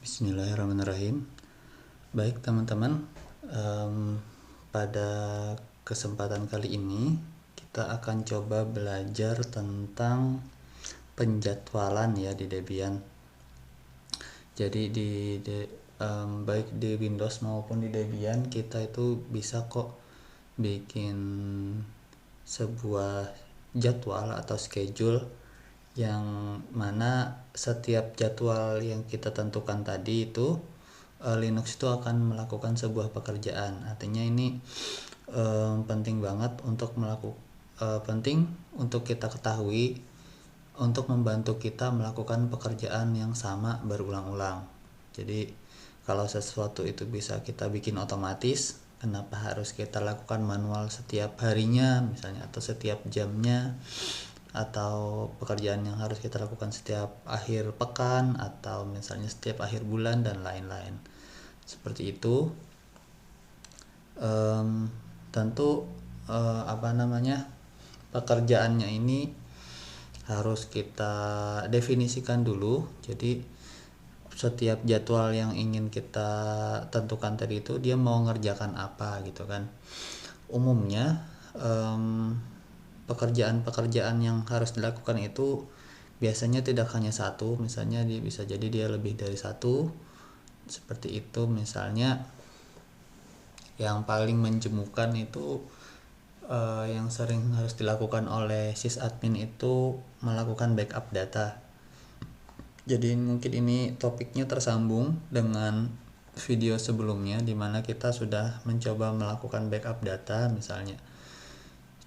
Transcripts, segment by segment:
Bismillahirrahmanirrahim. Baik teman-teman, pada kesempatan kali ini kita akan coba belajar tentang penjadwalan ya di Debian. Jadi baik di Windows maupun di Debian kita itu bisa kok bikin sebuah jadwal atau schedule yang mana setiap jadwal yang kita tentukan tadi itu Linux itu akan melakukan sebuah pekerjaan. Artinya ini penting banget untuk penting untuk kita ketahui untuk membantu kita melakukan pekerjaan yang sama berulang-ulang. Jadi kalau sesuatu itu bisa kita bikin otomatis, kenapa harus kita lakukan manual setiap harinya misalnya atau setiap jamnya, atau pekerjaan yang harus kita lakukan setiap akhir pekan atau misalnya setiap akhir bulan dan lain-lain seperti itu. Tentu pekerjaannya ini harus kita definisikan dulu. Jadi setiap jadwal yang ingin kita tentukan tadi itu dia mau ngerjakan apa gitu kan. Umumnya pekerjaan-pekerjaan yang harus dilakukan itu biasanya tidak hanya satu, misalnya bisa jadi dia lebih dari satu seperti itu. Misalnya yang paling menjemukan itu yang sering harus dilakukan oleh sysadmin itu melakukan backup data. Jadi mungkin ini topiknya tersambung dengan video sebelumnya di mana kita sudah mencoba melakukan backup data misalnya.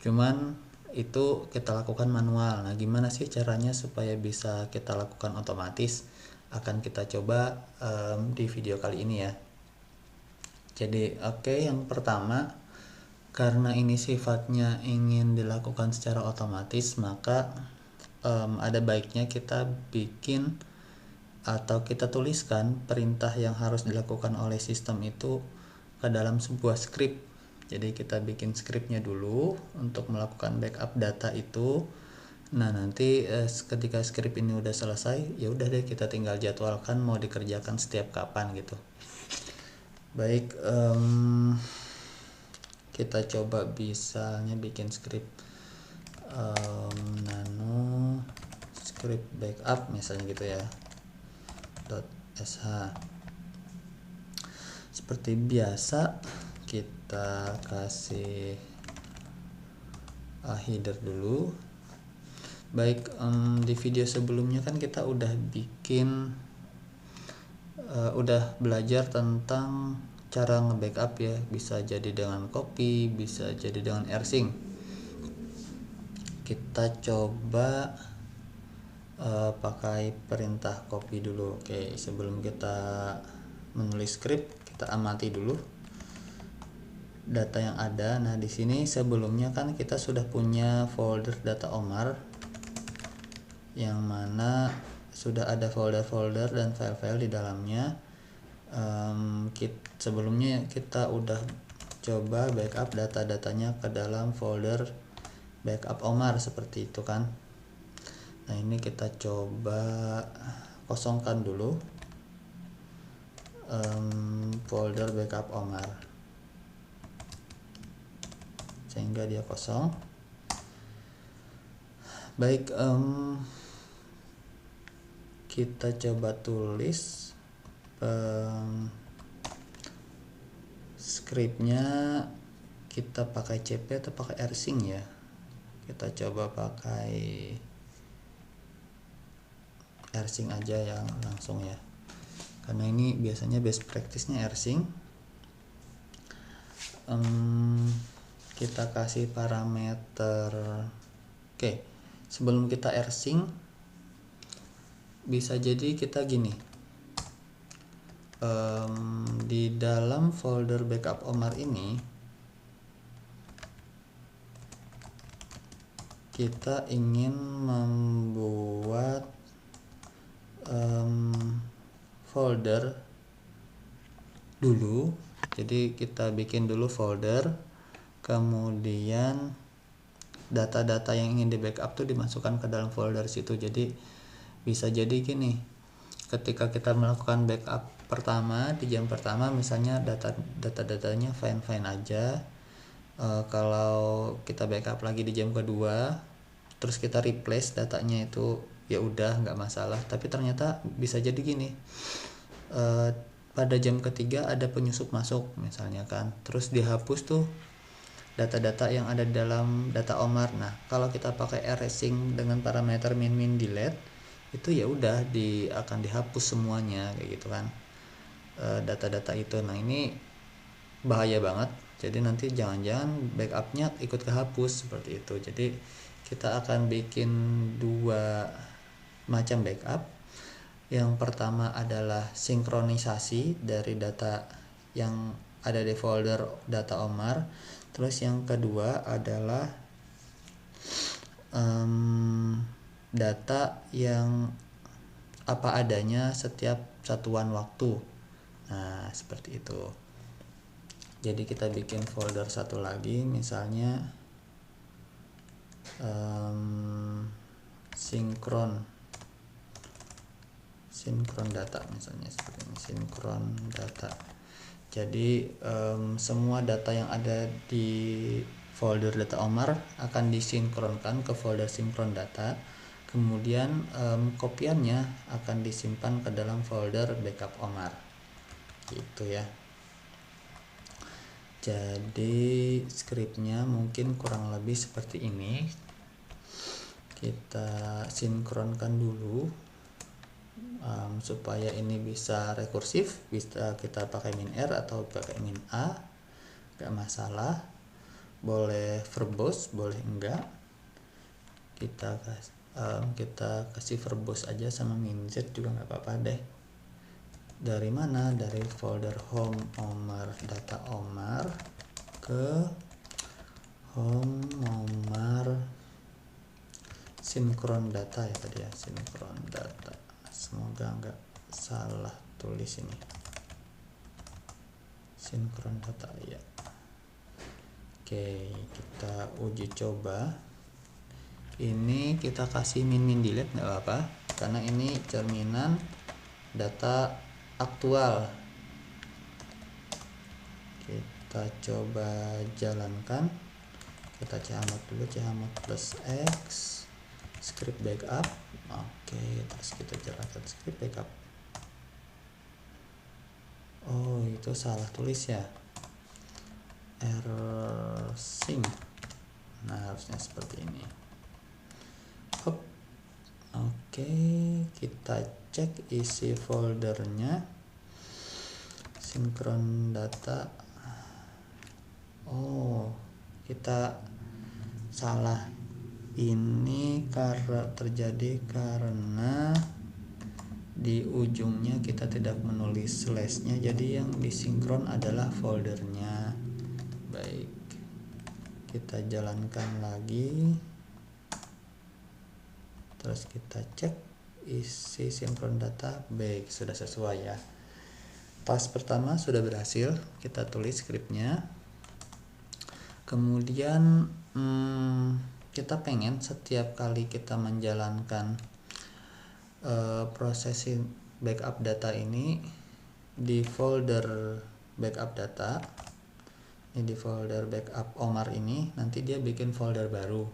Cuman itu kita lakukan manual. Nah, gimana sih caranya supaya bisa kita lakukan otomatis? Akan kita coba di video kali ini ya. Jadi yang pertama, karena ini sifatnya ingin dilakukan secara otomatis, maka ada baiknya kita bikin atau kita tuliskan perintah yang harus dilakukan oleh sistem itu ke dalam sebuah script. Jadi kita bikin scriptnya dulu untuk melakukan backup data itu. Nah, nanti ketika script ini udah selesai, ya udah deh kita tinggal jadwalkan mau dikerjakan setiap kapan gitu. Baik, kita coba misalnya bikin script nano script backup misalnya gitu ya. .sh. Seperti biasa kita kasih header dulu. Baik, di video sebelumnya kan kita udah bikin udah belajar tentang cara nge-backup ya, bisa jadi dengan copy, bisa jadi dengan rsync. Kita coba pakai perintah copy dulu. Oke, sebelum kita menulis script, kita amati dulu data yang ada. Nah, di sini sebelumnya kan kita sudah punya folder data Omar yang mana sudah ada folder-folder dan file-file di dalamnya. Sebelumnya kita udah coba backup data-datanya ke dalam folder backup Omar seperti itu kan. Nah, ini kita coba kosongkan dulu folder backup Omar sehingga dia kosong. Baik, kita coba tulis scriptnya, kita pakai cp atau pakai rsync ya. Kita coba pakai rsync aja yang langsung ya, karena ini biasanya best practice-nya rsync. Kita kasih parameter. Oke, sebelum kita rsync bisa jadi kita gini, di dalam folder backup Omar ini kita ingin membuat folder dulu. Jadi kita bikin dulu folder, kemudian data-data yang ingin di backup tuh dimasukkan ke dalam folder situ. Jadi bisa jadi gini, ketika kita melakukan backup pertama di jam pertama, misalnya data-datanya fine aja. Kalau kita backup lagi di jam kedua, terus kita replace datanya itu, ya udah nggak masalah. Tapi ternyata bisa jadi gini, pada jam ketiga ada penyusup masuk misalnya kan, terus dihapus tuh data-data yang ada di dalam data Omar. Nah, kalau kita pakai erasing dengan parameter min delete, itu ya udah akan dihapus semuanya kayak gitu kan, data-data itu. Nah, ini bahaya banget. Jadi nanti jangan-jangan backupnya ikut kehapus seperti itu. Jadi kita akan bikin dua macam backup. Yang pertama adalah sinkronisasi dari data yang ada di folder data Omar. Terus yang kedua adalah data yang apa adanya setiap satuan waktu. Nah, seperti itu. Jadi kita bikin folder satu lagi, misalnya sinkron data, misalnya seperti ini, sinkron data. Jadi semua data yang ada di folder data Omar akan disinkronkan ke folder sinkron data, kemudian kopiannya akan disimpan ke dalam folder backup Omar gitu ya. Jadi scriptnya mungkin kurang lebih seperti ini. Kita sinkronkan dulu supaya ini bisa rekursif. Bisa kita pakai min R atau pakai min A, gak masalah. Boleh verbose, boleh enggak. Kita kasih verbose aja sama min Z juga nggak apa-apa deh. Dari mana? Dari folder home Omar, data Omar, ke home Omar sinkron data ya tadi ya, sinkron data. Semoga nggak salah tulis ini, sinkron data ya. Oke, kita uji coba. Ini kita kasih min delete nggak apa-apa, karena ini cerminan data aktual. Kita coba jalankan. Kita chmod dulu, chmod plus x script backup. Oke, terus kita jalankan script backup. Oh, itu salah tulis ya, error sync. Nah, harusnya seperti ini. Hop. Oke, kita cek isi foldernya, sinkron data. Oh, kita salah. Ini terjadi karena di ujungnya kita tidak menulis slashnya, jadi yang disinkron adalah foldernya. Baik, kita jalankan lagi, terus kita cek isi sinkron data. Baik, sudah sesuai ya. Pas pertama sudah berhasil, kita tulis scriptnya. Kemudian kita pengen setiap kali kita menjalankan proses backup data ini di folder backup data, ini di folder backup Omar ini, nanti dia bikin folder baru.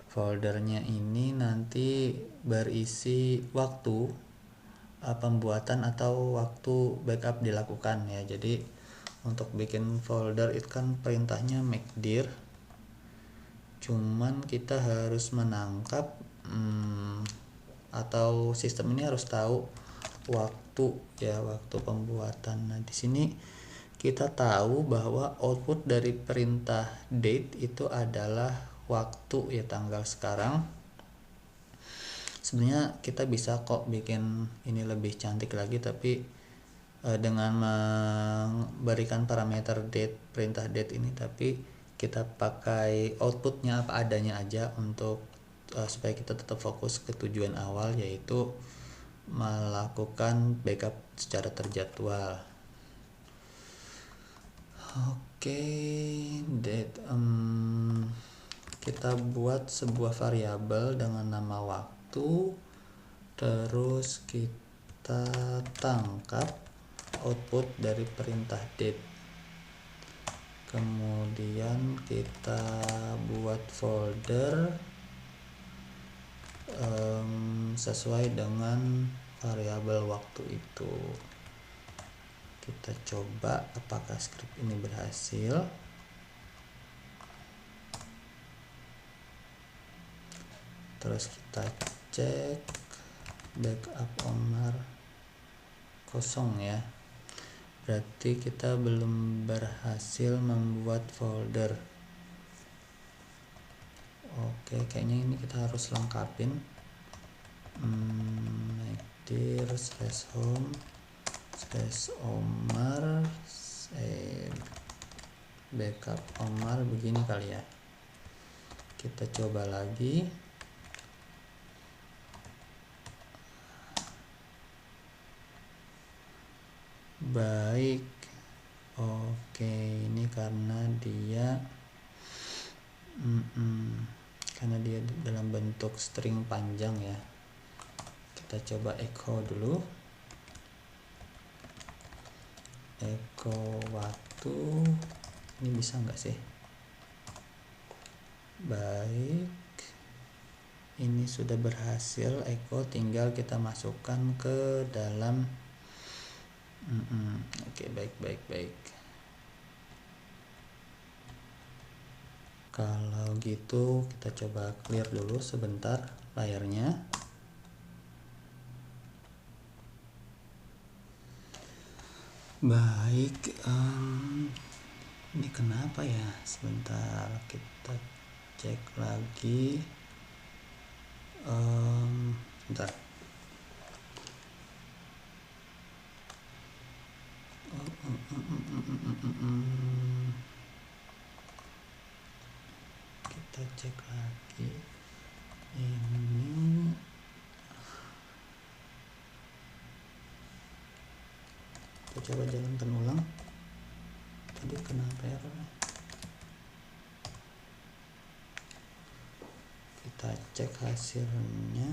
Foldernya ini nanti berisi waktu pembuatan atau waktu backup dilakukan ya. Jadi untuk bikin folder itu kan perintahnya make dir, cuman kita harus menangkap atau sistem ini harus tahu waktu ya, waktu pembuatan. Nah, di sini kita tahu bahwa output dari perintah date itu adalah waktu ya, tanggal sekarang. Sebenarnya kita bisa kok bikin ini lebih cantik lagi, tapi dengan memberikan parameter date, perintah date ini, tapi kita pakai outputnya apa adanya aja untuk supaya kita tetap fokus ke tujuan awal, yaitu melakukan backup secara terjadwal. Oke, date, kita buat sebuah variabel dengan nama waktu, terus kita kita tangkap output dari perintah date, kemudian kita buat folder sesuai dengan variabel waktu itu. Kita coba apakah script ini berhasil. Terus kita cek backup Omar kosong ya, berarti kita belum berhasil membuat folder. Oke, kayaknya ini kita harus lengkapin dir /home /Omar backup Omar begini kali ya. Kita coba lagi. Baik, oke, ini karena dia dalam bentuk string panjang ya. Kita coba echo dulu, echo waktu, ini bisa nggak sih? Baik, ini sudah berhasil echo, tinggal kita masukkan ke dalam. Oke, baik. Kalau gitu kita coba clear dulu sebentar layarnya. Baik, ini kenapa ya? Sebentar, kita cek lagi. Bentar. Kita cek lagi ini. Kita coba jalankan ulang. Tadi kenapa ya? Kita cek hasilnya.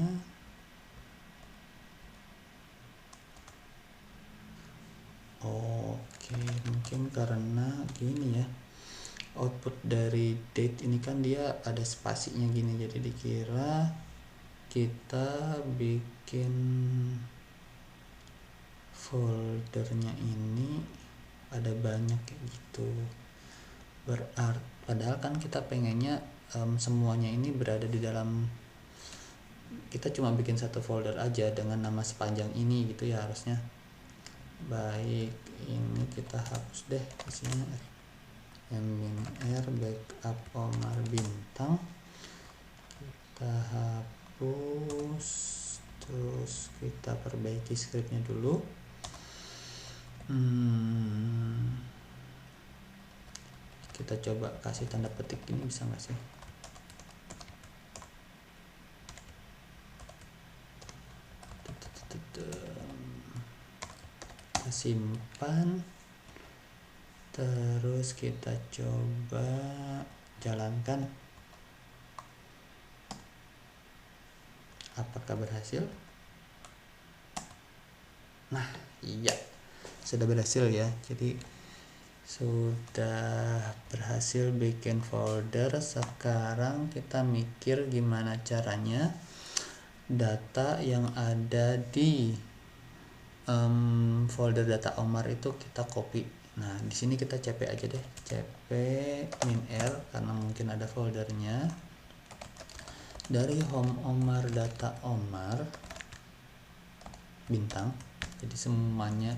Oke, mungkin karena gini ya, output dari date ini kan dia ada spasinya gini, jadi dikira kita bikin foldernya ini ada banyak kayak gitu. Padahal kan kita pengennya semuanya ini berada di dalam, kita cuma bikin satu folder aja dengan nama sepanjang ini gitu ya harusnya. Baik, ini kita hapus deh isinya. -r backup Omar bintang, kita hapus, terus kita perbaiki scriptnya dulu. Kita coba kasih tanda petik, ini bisa nggak sih? Kita simpan, terus kita coba jalankan. Apakah berhasil? Nah, iya, sudah berhasil ya. Jadi sudah berhasil bikin folder. Sekarang kita mikir gimana caranya data yang ada di folder data Omar itu kita copy. Nah, di sini kita cp aja deh, cp -r karena mungkin ada foldernya. Dari home Omar data Omar bintang. Jadi semuanya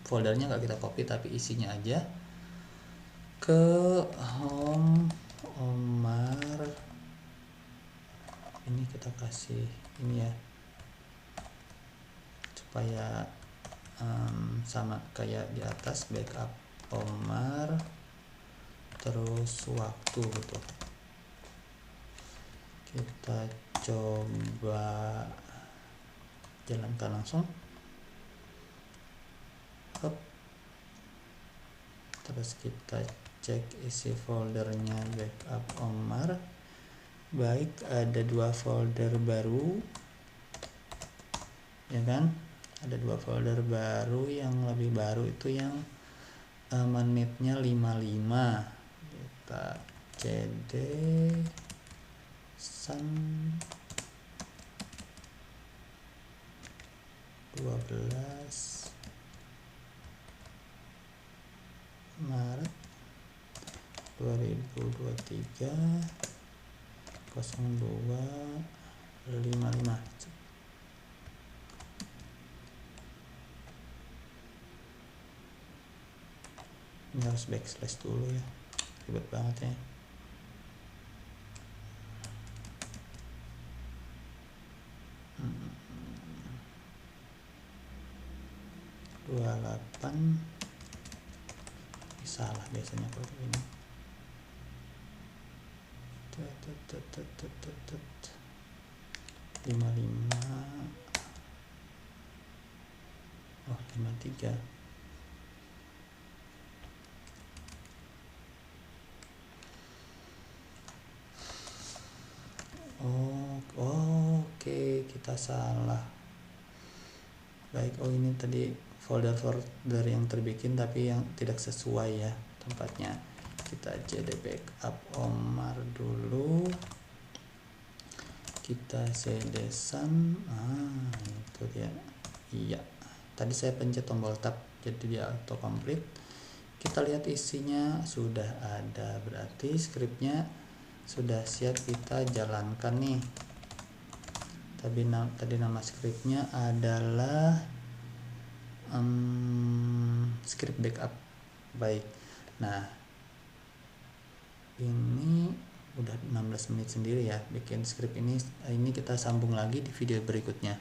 foldernya nggak kita copy tapi isinya aja ke home Omar. Ini kita kasih ini ya, supaya sama kayak di atas, backup Omar terus waktu gitu. Kita coba jalankan langsung. Terus kita cek isi foldernya backup Omar. Baik, ada 2 folder baru ya kan. ada 2 folder baru. Yang lebih baru itu yang menitnya 55. Kita cd sun 12 Maret 2023 0255. Ini harus backslash dulu ya, ribet banget ya. Dua 28 salah biasanya kalau begini. 55 53. Oke, kita salah. Baik, ini tadi folder yang terbikin tapi yang tidak sesuai ya tempatnya. Kita cd backup Omar dulu, kita cd sun. Itu dia. Iya, tadi saya pencet tombol tab jadi dia auto complete. Kita lihat isinya sudah ada, berarti scriptnya sudah siap kita jalankan nih. Tadi nama scriptnya adalah script backup. Baik, nah ini udah 16 menit sendiri ya bikin script ini kita sambung lagi di video berikutnya.